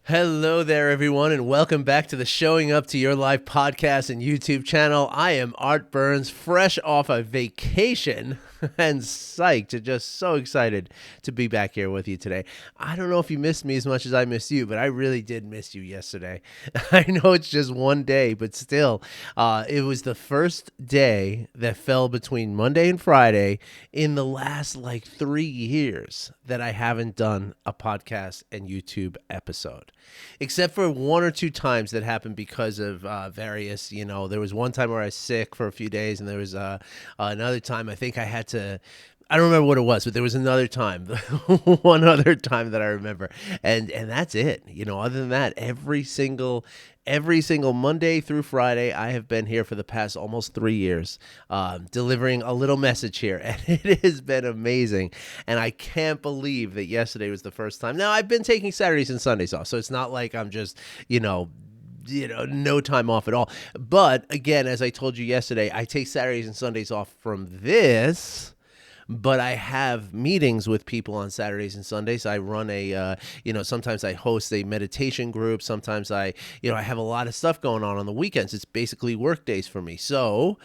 Hello there, everyone, and welcome back to the Showing Up to Your Life podcast and YouTube channel. I am Art Burns, fresh off a vacation and psyched, just so excited to be back here with you today. I don't know if you missed me as much as I missed you, but I really did miss you yesterday. I know it's just one day, but still, it was the first day that fell between Monday and Friday in the last 3 years that I haven't done a podcast and YouTube episode, except for one or two times that happened because of various, there was one time where I was sick for a few days, and there was another time I think I don't remember what it was, but there was another time, one other time that I remember, and that's it. Other than that, every single Monday through Friday, I have been here for the past almost 3 years, delivering a little message here, and it has been amazing. And I can't believe that yesterday was the first time. Now, I've been taking Saturdays and Sundays off, so it's not like I'm just, no time off at all. But again, as I told you yesterday, I take Saturdays and Sundays off from this. But I have meetings with people on Saturdays and Sundays. I run sometimes I host a meditation group. Sometimes I have a lot of stuff going on the weekends. It's basically work days for me. So,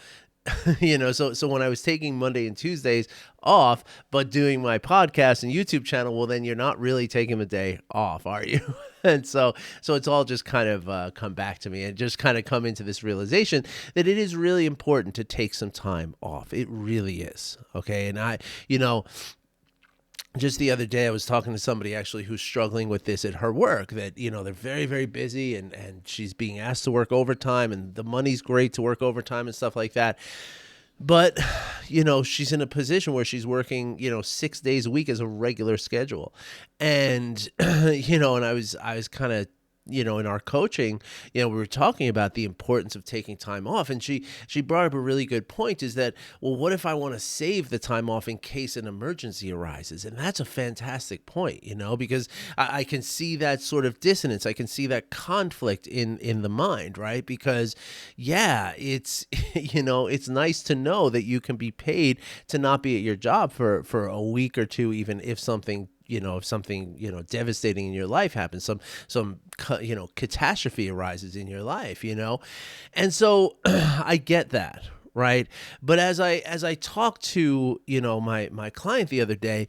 so when I was taking Monday and Tuesdays off, but doing my podcast and YouTube channel, well, then you're not really taking a day off, are you? And so it's all just kind of come back to me and just kind of come into this realization that it is really important to take some time off. It really is. Okay. And just the other day, I was talking to somebody actually who's struggling with this at her work, that, they're very, very busy, and she's being asked to work overtime, and the money's great to work overtime and stuff like that. But, she's in a position where she's working, 6 days a week as a regular schedule. And, and I was kind of, in our coaching, we were talking about the importance of taking time off. And she brought up a really good point, is that, well, what if I want to save the time off in case an emergency arises? And that's a fantastic point, because I can see that sort of dissonance. I can see that conflict in the mind, right? Because, yeah, it's, it's nice to know that you can be paid to not be at your job for a week or two, even if something devastating in your life happens, some catastrophe arises in your life, and so I get that, right? But as I talked to my client the other day,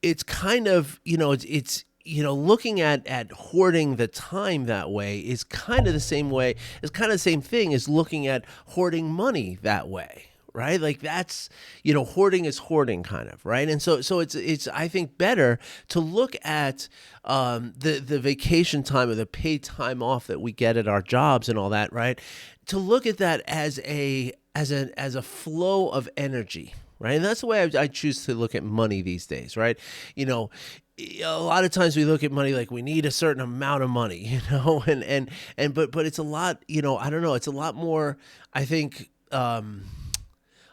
it's kind of it's looking at hoarding the time that way is kind of the same way. It's kind of the same thing as looking at hoarding money that way. Right? Like that's, hoarding is hoarding kind of, right? And so it's I think better to look at the vacation time or the paid time off that we get at our jobs and all that, right? To look at that as a flow of energy, right? And that's the way I choose to look at money these days, right? A lot of times we look at money like we need a certain amount of money, but it's a lot, I don't know, it's a lot more, I think,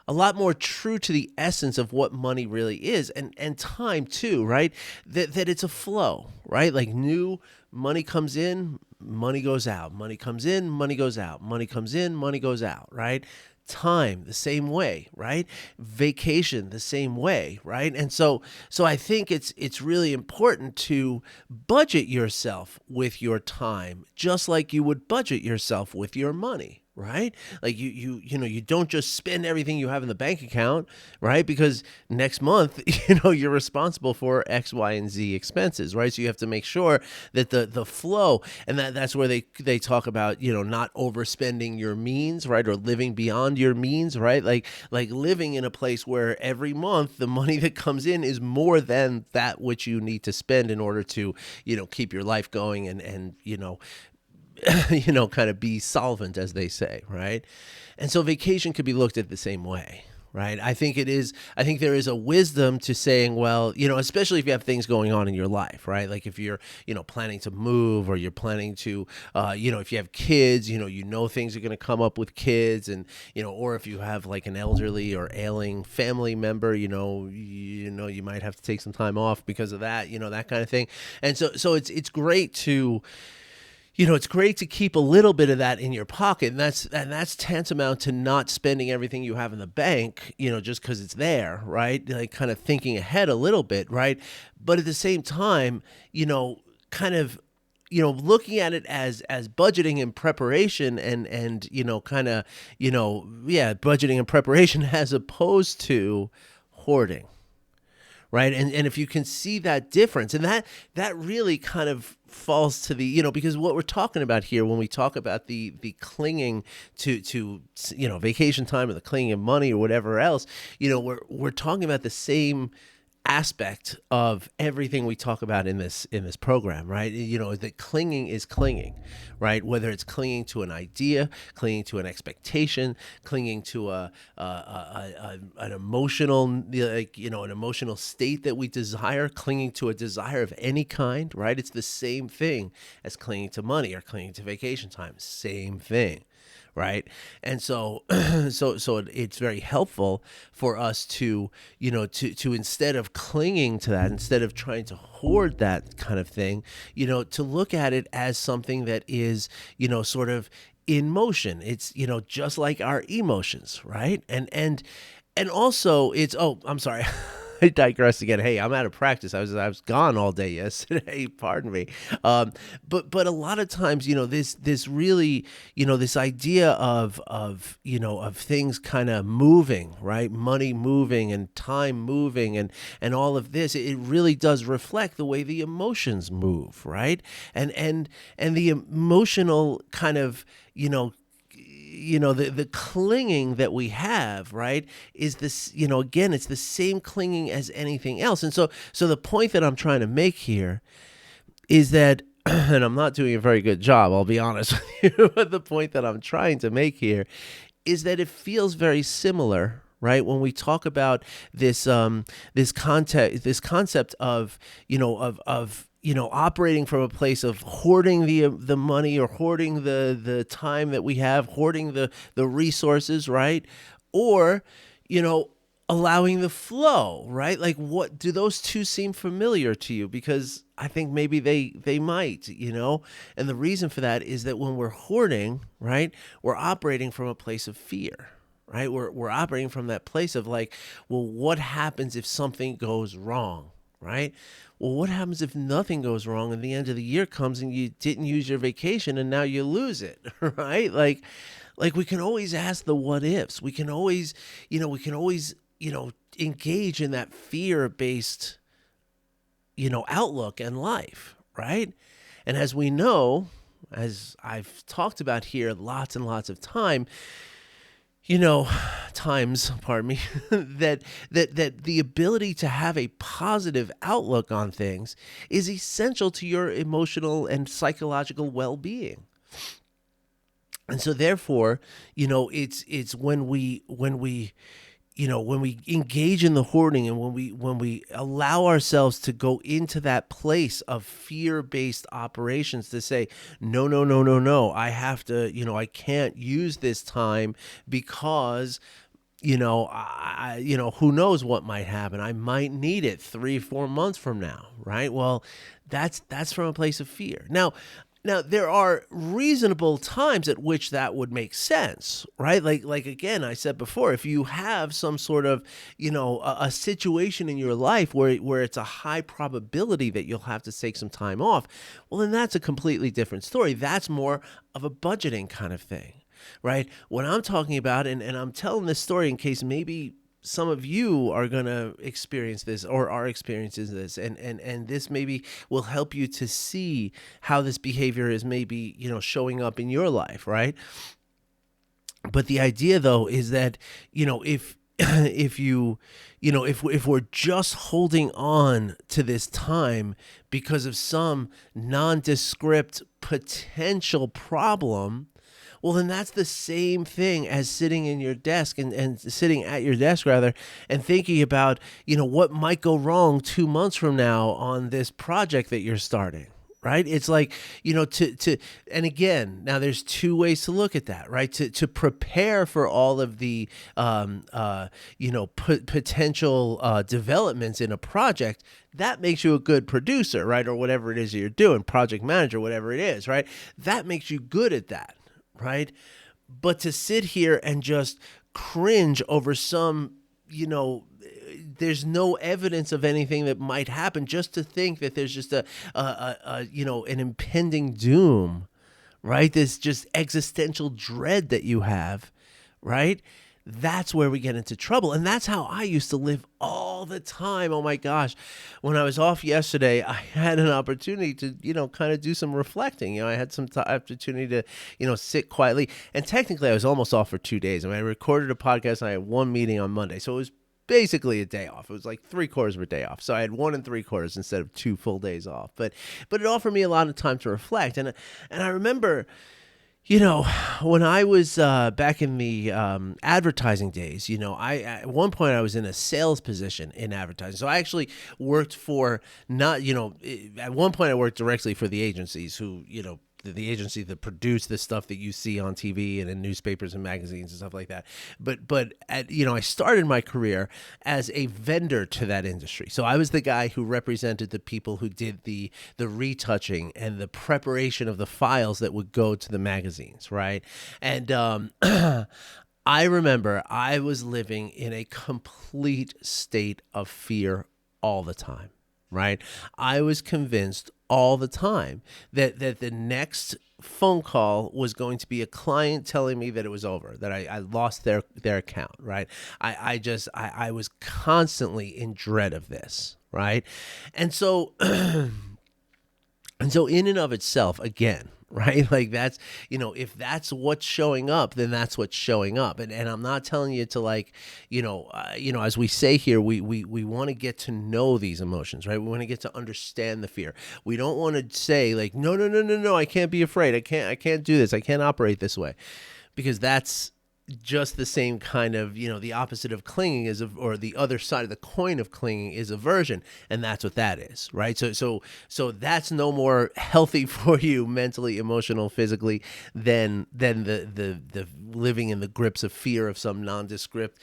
a lot more true to the essence of what money really is, and time too, right? That it's a flow, right? Like new money comes in, money goes out, money comes in, money goes out, money comes in, money goes out, right? Time the same way, right? Vacation the same way, right? And so I think it's really important to budget yourself with your time, just like you would budget yourself with your money. Right? Like you don't just spend everything you have in the bank account, right? Because next month, you're responsible for X, Y, and Z expenses, right? So you have to make sure that the flow, and that's where they talk about, not overspending your means, right? Or living beyond your means, right? Like living in a place where every month the money that comes in is more than that which you need to spend in order to, keep your life going and kind of be solvent, as they say, right? And so vacation could be looked at the same way, right? I think there is a wisdom to saying, well, especially if you have things going on in your life, right? Like if you're, planning to move, or you're planning to, if you have kids, things are going to come up with kids, and, or if you have like an elderly or ailing family member, you might have to take some time off because of that, that kind of thing. And so it's great to, it's great to keep a little bit of that in your pocket, and that's tantamount to not spending everything you have in the bank, just because it's there, right? Like kind of thinking ahead a little bit, right? But at the same time, kind of looking at it as budgeting and preparation and kind of, yeah, budgeting and preparation as opposed to hoarding. Right. And if you can see that difference, and that really kind of falls to the, because what we're talking about here when we talk about the clinging to vacation time or the clinging of money or whatever else, we're talking about the same aspect of everything we talk about in this program, right? That clinging is clinging, right? Whether it's clinging to an idea, clinging to an expectation, clinging to an emotional, an emotional state that we desire, clinging to a desire of any kind, right? It's the same thing as clinging to money or clinging to vacation time. Same thing. Right. And so it's very helpful for us to instead of clinging to that, instead of trying to hoard that kind of thing, to look at it as something that is, sort of in motion. It's, just like our emotions. Right. And also it's, oh, I'm sorry. I digress again. Hey, I'm out of practice. I was gone all day yesterday. Pardon me. But a lot of times, this really, this idea of things kind of moving, right? Money moving and time moving and all of this. It really does reflect the way the emotions move, right? And the emotional kind of, the clinging that we have, right, is this, again, it's the same clinging as anything else. And so the point that I'm trying to make here is that, and I'm not doing a very good job, I'll be honest with you, but the point that I'm trying to make here is that it feels very similar, right? When we talk about this concept of operating from a place of hoarding the money or hoarding the time that we have, hoarding the resources, right? Or, allowing the flow, right? Like, what do those two seem familiar to you? Because I think maybe they might, and the reason for that is that when we're hoarding, right, we're operating from a place of fear. Right? We're operating from that place of like, well, what happens if something goes wrong? Right? Well, what happens if nothing goes wrong and the end of the year comes and you didn't use your vacation and now you lose it? Right? Like we can always ask the what ifs. We can always engage in that fear-based, outlook in life. Right? And as we know, as I've talked about here lots and lots of times, pardon me, that the ability to have a positive outlook on things is essential to your emotional and psychological well-being. And so therefore, it's when we engage in the hoarding and when we allow ourselves to go into that place of fear-based operations to say, no, I have to, I can't use this time because, who knows what might happen. I might need it 3-4 months from now. Right. Well, that's from a place of fear. Now, there are reasonable times at which that would make sense, right? Like again, I said before, if you have some sort of, a situation in your life where it's a high probability that you'll have to take some time off, well, then that's a completely different story. That's more of a budgeting kind of thing, right? What I'm talking about, and I'm telling this story in case maybe some of you are going to experience this or are experiencing this, and this maybe will help you to see how this behavior is maybe, showing up in your life, right? But the idea though is that, if we're just holding on to this time because of some nondescript potential problem, well, then that's the same thing as sitting in your desk and sitting at your desk rather, and thinking about, what might go wrong 2 months from now on this project that you're starting. Right. It's like, and again, now there's two ways to look at that, right? To prepare for all of the, potential developments in a project, that makes you a good producer, right? Or whatever it is you're doing, project manager, whatever it is, right? That makes you good at that. Right. But to sit here and just cringe over some, there's no evidence of anything that might happen. Just to think that there's just an impending doom, right? This just existential dread that you have, right? That's where we get into trouble. And that's how I used to live all the time. Oh my gosh. When I was off yesterday, I had an opportunity to, kind of do some reflecting. I had some opportunity to, sit quietly. And technically, I was almost off for 2 days. I recorded a podcast and I had one meeting on Monday. So it was basically a day off. It was like 3/4 of a day off. So I had 1 3/4 instead of 2 full days off. But it offered me a lot of time to reflect. And I remember, when I was back in the advertising days, I at one point I was in a sales position in advertising. So I actually worked for at one point I worked directly for the agencies who, the agency that produced the stuff that you see on TV and in newspapers and magazines and stuff like that. But I started my career as a vendor to that industry. So I was the guy who represented the people who did the retouching and the preparation of the files that would go to the magazines, right? And I remember I was living in a complete state of fear all the time, right? I was convinced all the time that the next phone call was going to be a client telling me that it was over, that I lost their account, right? I was constantly in dread of this, right? And so in and of itself, again, right? Like that's, if that's what's showing up, then that's what's showing up. And I'm not telling you to as we say here, we want to get to know these emotions, right? We want to get to understand the fear. We don't want to say like, no, I can't be afraid. I can't do this. I can't operate this way, because that's just the same kind of, the opposite of clinging or the other side of the coin of clinging is aversion. And that's what that is, right? So that's no more healthy for you mentally, emotional, physically than the living in the grips of fear of some nondescript,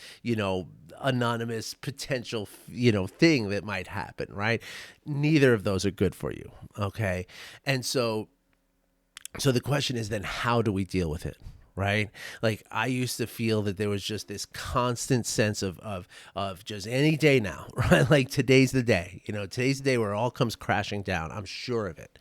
anonymous potential, thing that might happen, right? Neither of those are good for you. Okay. And so the question is then, how do we deal with it? Right? Like I used to feel that there was just this constant sense of just any day now, right? Like today's the day, today's the day where it all comes crashing down. I'm sure of it.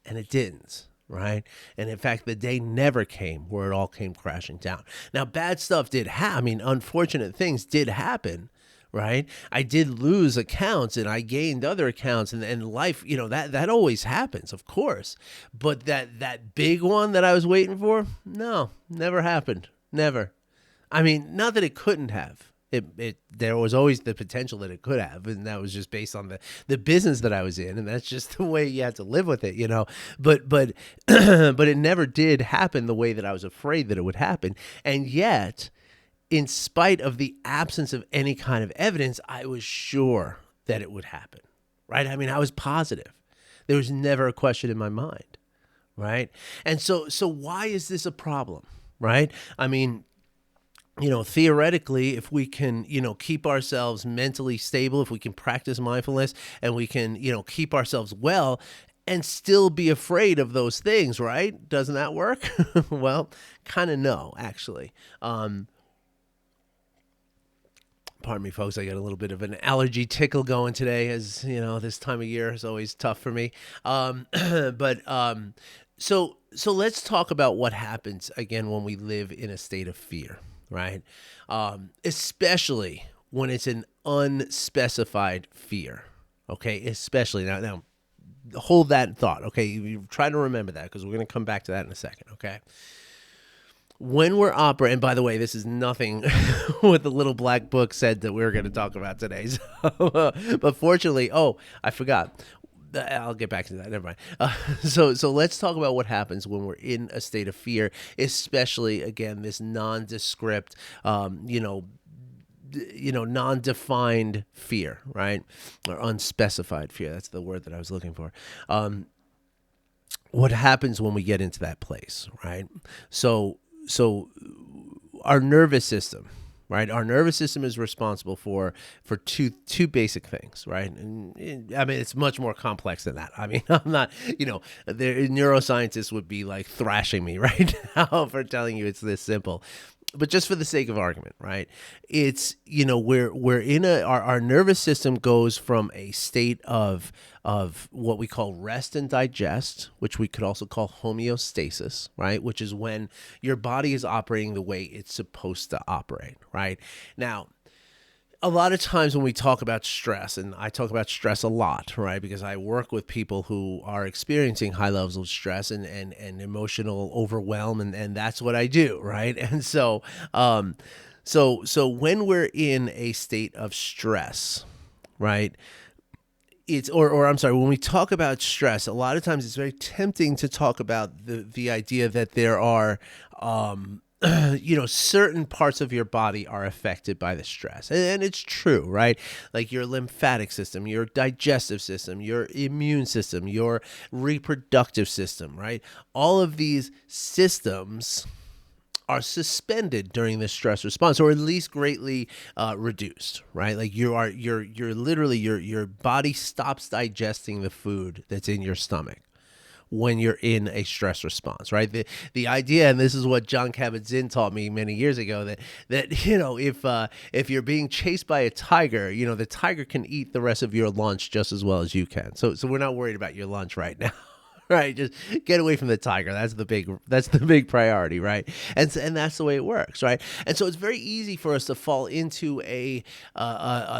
And it didn't, right? And in fact, the day never came where it all came crashing down. Now, bad stuff did happen. Unfortunate things did happen, right? I did lose accounts and I gained other accounts, and life, that always happens, of course. But that big one that I was waiting for, no, never happened. Never. Not that it couldn't have. There was always the potential that it could have, and that was just based on the business that I was in, and that's just the way you had to live with it, But but it never did happen the way that I was afraid that it would happen. And yet, in spite of the absence of any kind of evidence, I was sure that it would happen, right? I was positive. There was never a question in my mind, right? And so why is this a problem, right? Theoretically, if we can, keep ourselves mentally stable, if we can practice mindfulness and we can, keep ourselves well and still be afraid of those things, right? Doesn't that work? Well, kind of no, actually. Pardon me, folks. I got a little bit of an allergy tickle going today, as this time of year is always tough for me. So let's talk about what happens again when we live in a state of fear, right? Especially when it's an unspecified fear. Okay, especially now. Hold that thought. Okay, you try to remember that because we're going to come back to that in a second. Okay. When we're operating, and by the way, this is nothing what the little black book said that we were going to talk about today. So, but fortunately, I forgot. I'll get back to that. Never mind. So let's talk about what happens when we're in a state of fear, especially, again, this nondescript, non-defined fear, right? Or unspecified fear. That's the word that I was looking for. What happens when we get into that place, right? So our nervous system, right? Our nervous system is responsible for two basic things, right? And it's much more complex than that. I'm not, the neuroscientists would be like thrashing me right now for telling you it's this simple. but just for the sake of argument, right? It's, we're in our nervous system goes from a state of what we call rest and digest, which we could also call homeostasis, right? Which is when your body is operating the way it's supposed to operate, right? Now, a lot of times when we talk about stress, and I talk about stress a lot, right? Because I work with people who are experiencing high levels of stress and emotional overwhelm, and that's what I do, right? And so when we're in a state of stress, right? Or I'm sorry, when we talk about stress, a lot of times it's very tempting to talk about the idea that there are certain parts of your body are affected by the stress. And it's true, right? Like your lymphatic system, your digestive system, your immune system, your reproductive system, right? All of these systems are suspended during the stress response, or at least greatly reduced, right? Like you're literally your body stops digesting the food that's in your stomach when you're in a stress response, right? The idea, and this is what John Kabat-Zinn taught me many years ago, that if you're being chased by a tiger, the tiger can eat the rest of your lunch just as well as you can. So we're not worried about your lunch right now. Right, just get away from the tiger. That's the big priority, right? And that's the way it works, right? And so it's very easy for us to fall into a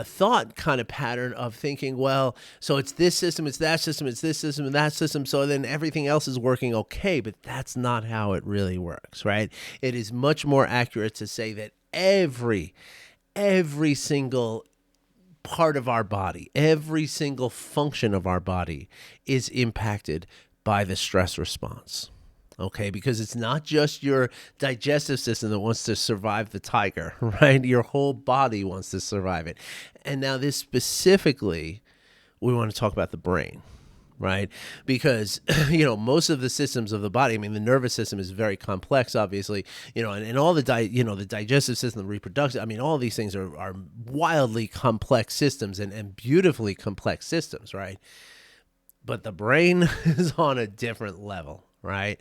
thought kind of pattern of thinking, well, so it's this system, it's that system, it's this system and that system, so then everything else is working okay. But that's not how it really works, right? It is much more accurate to say that every single part of our body, every single function of our body is impacted by the stress response. Okay, because it's not just your digestive system that wants to survive the tiger, right? Your whole body wants to survive it. And now this specifically, we want to talk about the brain, right? Because, most of the systems of the body, I mean, the nervous system is very complex, obviously, and all the the digestive system, the reproductive, I mean, all these things are wildly complex systems and beautifully complex systems, right? But the brain is on a different level, right?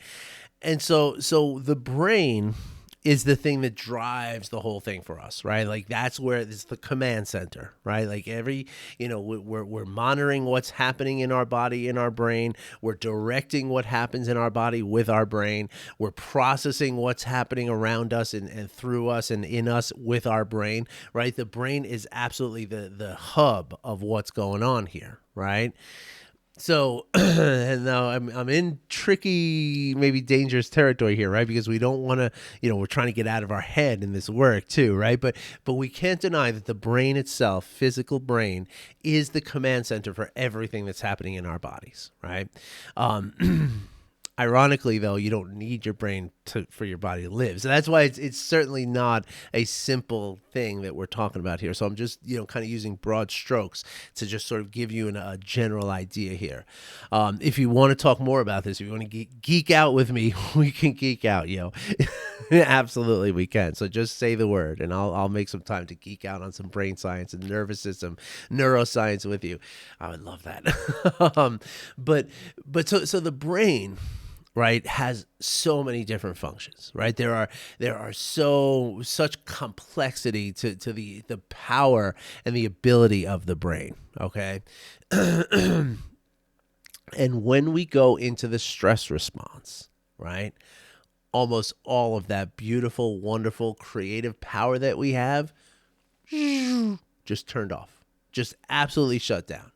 And so the brain is the thing that drives the whole thing for us, right? Like that's where it's the command center, right? Like we're monitoring what's happening in our body, in our brain. We're directing what happens in our body with our brain. We're processing what's happening around us and through us and in us with our brain, right? The brain is absolutely the hub of what's going on here, right? So, and now I'm in tricky, maybe dangerous territory here, right? Because we don't want to, we're trying to get out of our head in this work too, right? But we can't deny that the brain itself, physical brain, is the command center for everything that's happening in our bodies, right? Ironically, though, you don't need your brain for your body to live. So that's why it's certainly not a simple thing that we're talking about here. So I'm just, kind of using broad strokes to just sort of give you a general idea here. If you want to talk more about this, if you want to geek out with me, we can geek out, Absolutely, we can. So just say the word, and I'll make some time to geek out on some brain science and nervous system neuroscience with you. I would love that. But so the brain, right, has so many different functions, right? There are such complexity to the power and the ability of the brain, okay? And when we go into the stress response, right, almost all of that beautiful, wonderful, creative power that we have just turned off, just absolutely shut down.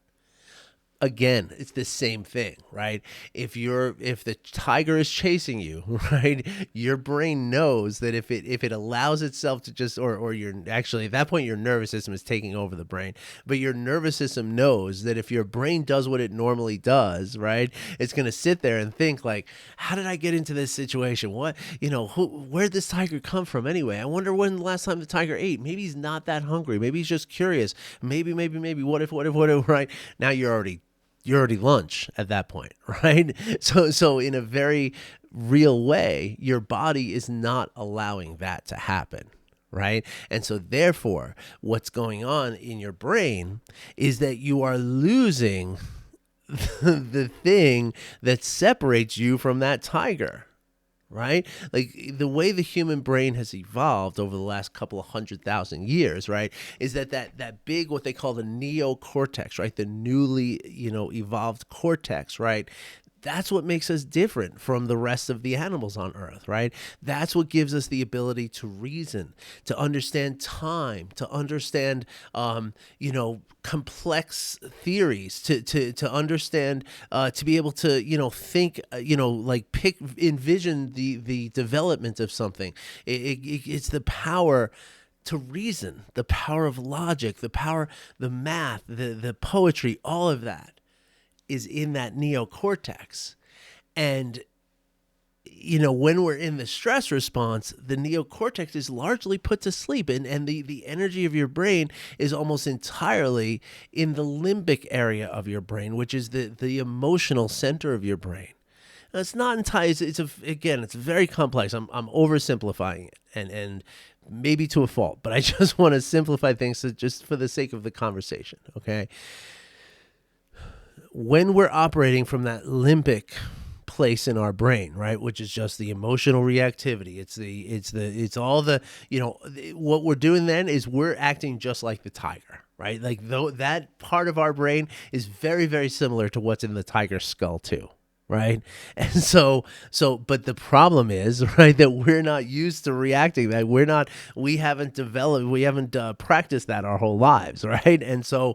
Again, it's the same thing, right? If the tiger is chasing you, right, your brain knows that if it allows itself to just or you're actually at that point your nervous system is taking over the brain, but your nervous system knows that if your brain does what it normally does, right, it's going to sit there and think like, how did I get into this situation? What, where'd this tiger come from anyway? I wonder when the last time the tiger ate. Maybe he's not that hungry. Maybe he's just curious. Maybe. What if, right? Now you're already lunch at that point, right? So in a very real way, your body is not allowing that to happen, right? And so therefore, what's going on in your brain is that you are losing the thing that separates you from that tiger, right? Like the way the human brain has evolved over the last couple of 100,000 years, right, is that big what they call the neocortex, right, the newly evolved cortex, right. That's what makes us different from the rest of the animals on Earth, right? That's what gives us the ability to reason, to understand time, to understand, complex theories, to understand, to be able to, think, like envision the development of something. It's the power to reason, the power of logic, the math, the poetry, all of that is in that neocortex. And, when we're in the stress response, the neocortex is largely put to sleep. And the energy of your brain is almost entirely in the limbic area of your brain, which is the emotional center of your brain. Now, it's not entirely, it's very complex. I'm oversimplifying it and maybe to a fault, but I just want to simplify things just for the sake of the conversation. Okay. When we're operating from that limbic place in our brain, right, which is just the emotional reactivity, it's all the, what we're doing then is we're acting just like the tiger, right? Like though that part of our brain is very, very similar to what's in the tiger's skull too. Right. And but the problem is, right, that we're not used to reacting, that we haven't practiced that our whole lives. Right. And so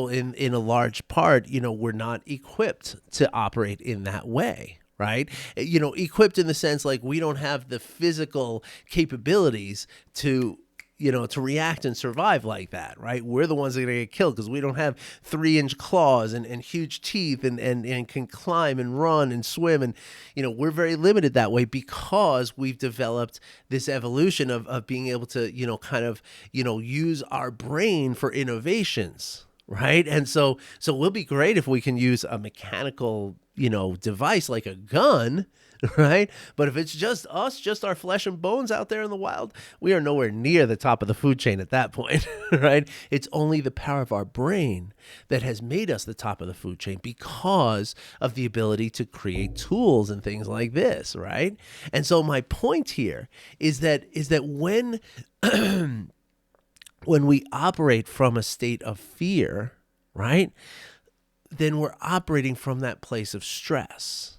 in a large part, we're not equipped to operate in that way. Right. Equipped in the sense like we don't have the physical capabilities to react and survive like that, right? We're the ones that are going to get killed because we don't have 3-inch claws and huge teeth and can climb and run and swim. And, we're very limited that way because we've developed this evolution of being able to, use our brain for innovations. Right. And so we'll be great if we can use a mechanical, device like a gun. Right. But if it's just us, just our flesh and bones out there in the wild, we are nowhere near the top of the food chain at that point. Right. It's only the power of our brain that has made us the top of the food chain because of the ability to create tools and things like this. Right. And so my point here is that when when we operate from a state of fear, right, then we're operating from that place of stress.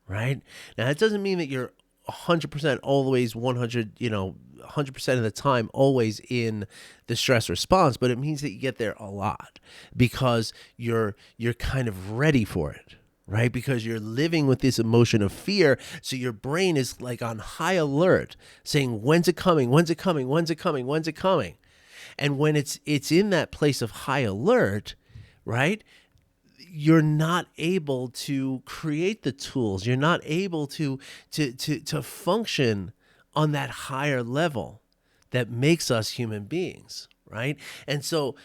Right. Now, that doesn't mean that you're 100% always 100% of the time always in the stress response, but it means that you get there a lot because you're kind of ready for it. Right. Because you're living with this emotion of fear. So your brain is like on high alert saying, when's it coming? When's it coming? When's it coming? When's it coming? And when it's in that place of high alert, right, you're not able to create the tools. You're not able to function on that higher level that makes us human beings, right? And so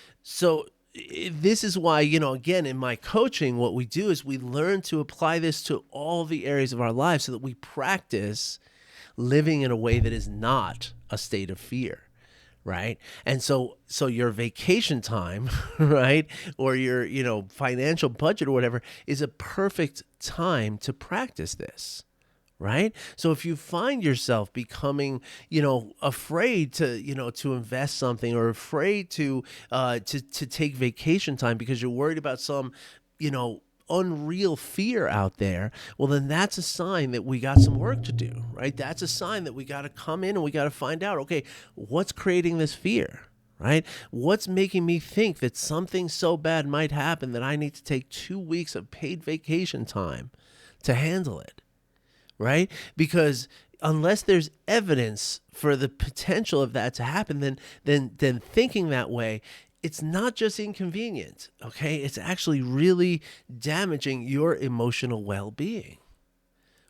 this is why, again, in my coaching, what we do is we learn to apply this to all the areas of our lives so that we practice living in a way that is not a state of fear. Right. And so your vacation time, right, or your, financial budget or whatever is a perfect time to practice this. Right. So if you find yourself becoming, afraid to, to invest something or afraid to take vacation time because you're worried about some, unreal fear out there, well, then that's a sign that we got some work to do, right? That's a sign that we got to come in and we got to find out, okay, what's creating this fear, right? What's making me think that something so bad might happen that I need to take 2 weeks of paid vacation time to handle it, right? Because unless there's evidence for the potential of that to happen, then thinking that way, it's not just inconvenient, okay? It's actually really damaging your emotional well-being,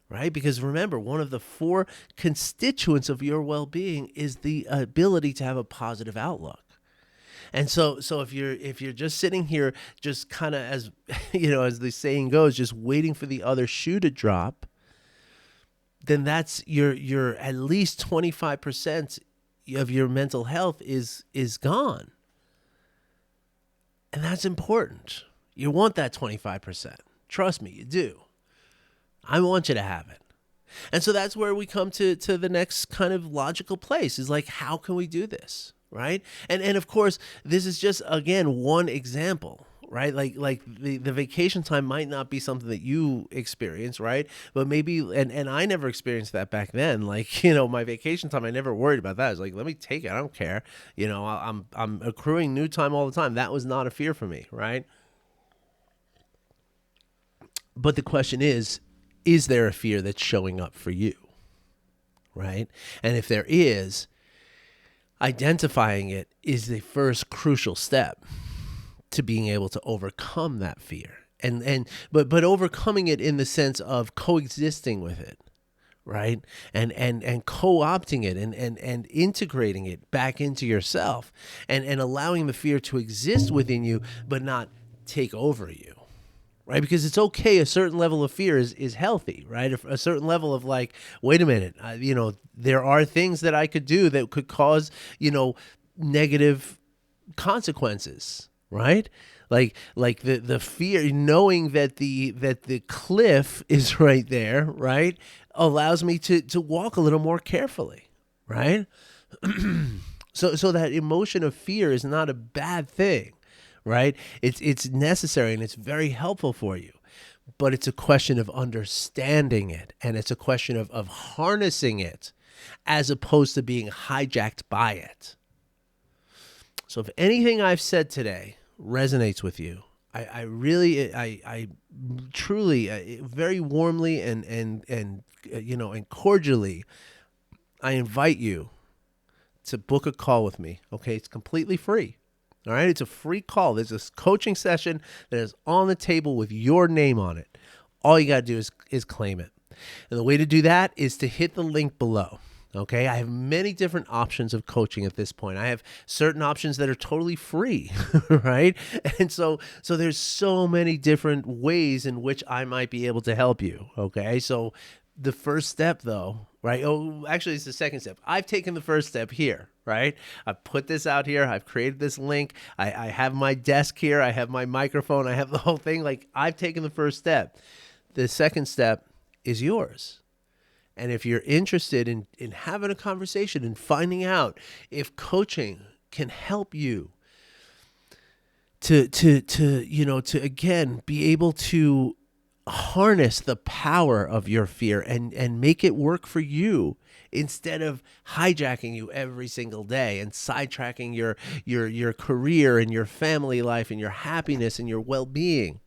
right? Because remember, one of the 4 constituents of your well-being is the ability to have a positive outlook. And so if you're just sitting here, just kind of as as the saying goes, just waiting for the other shoe to drop, then that's your at least 25% of your mental health is gone. And that's important. You want that 25%. Trust me, you do. I want you to have it. And so that's where we come to the next kind of logical place is like, how can we do this? Right. And of course, this is just, again, one example. Right. Like the vacation time might not be something that you experience. Right. But maybe and I never experienced that back then. Like, my vacation time, I never worried about that. I was like, let me take it. I don't care. I'm accruing new time all the time. That was not a fear for me. Right. But the question is there a fear that's showing up for you? Right. And if there is, identifying it is the first crucial step to being able to overcome that fear. But overcoming it in the sense of coexisting with it, right? And co-opting it and integrating it back into yourself and allowing the fear to exist within you, but not take over you. Right, because it's okay. A certain level of fear is healthy, right? A certain level of like, wait a minute, there are things that I could do that could cause, negative consequences, right? Like the fear, knowing that the cliff is right there, right, allows me to walk a little more carefully, right? So that emotion of fear is not a bad thing. Right? It's necessary and it's very helpful for you. But it's a question of understanding it, and it's a question of harnessing it as opposed to being hijacked by it. So if anything I've said today resonates with you, I really, I truly, very warmly and cordially, I invite you to book a call with me. Okay, it's completely free. All right, it's a free call. There's this coaching session that is on the table with your name on it. All you got to do is claim it. And the way to do that is to hit the link below. Okay, I have many different options of coaching at this point. I have certain options that are totally free, right? And so there's so many different ways in which I might be able to help you. Okay, so the first step, though, right? Oh, actually, it's the second step. I've taken the first step here, right? I've put this out here. I've created this link. I have my desk here. I have my microphone. I have the whole thing. Like, I've taken the first step. The second step is yours. And if you're interested in having a conversation and finding out if coaching can help you to again be able to harness the power of your fear and make it work for you instead of hijacking you every single day and sidetracking your career and your family life and your happiness and your well-being.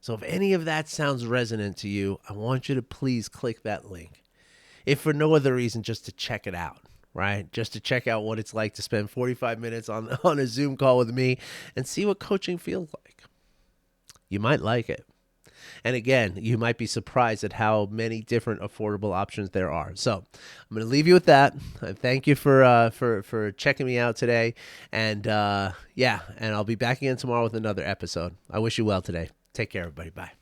So if any of that sounds resonant to you, I want you to please click that link. If for no other reason, just to check it out, right? Just to check out what it's like to spend 45 minutes on a Zoom call with me and see what coaching feels like. You might like it. And again, you might be surprised at how many different affordable options there are. So I'm going to leave you with that. Thank you for checking me out today. And and I'll be back again tomorrow with another episode. I wish you well today. Take care, everybody. Bye.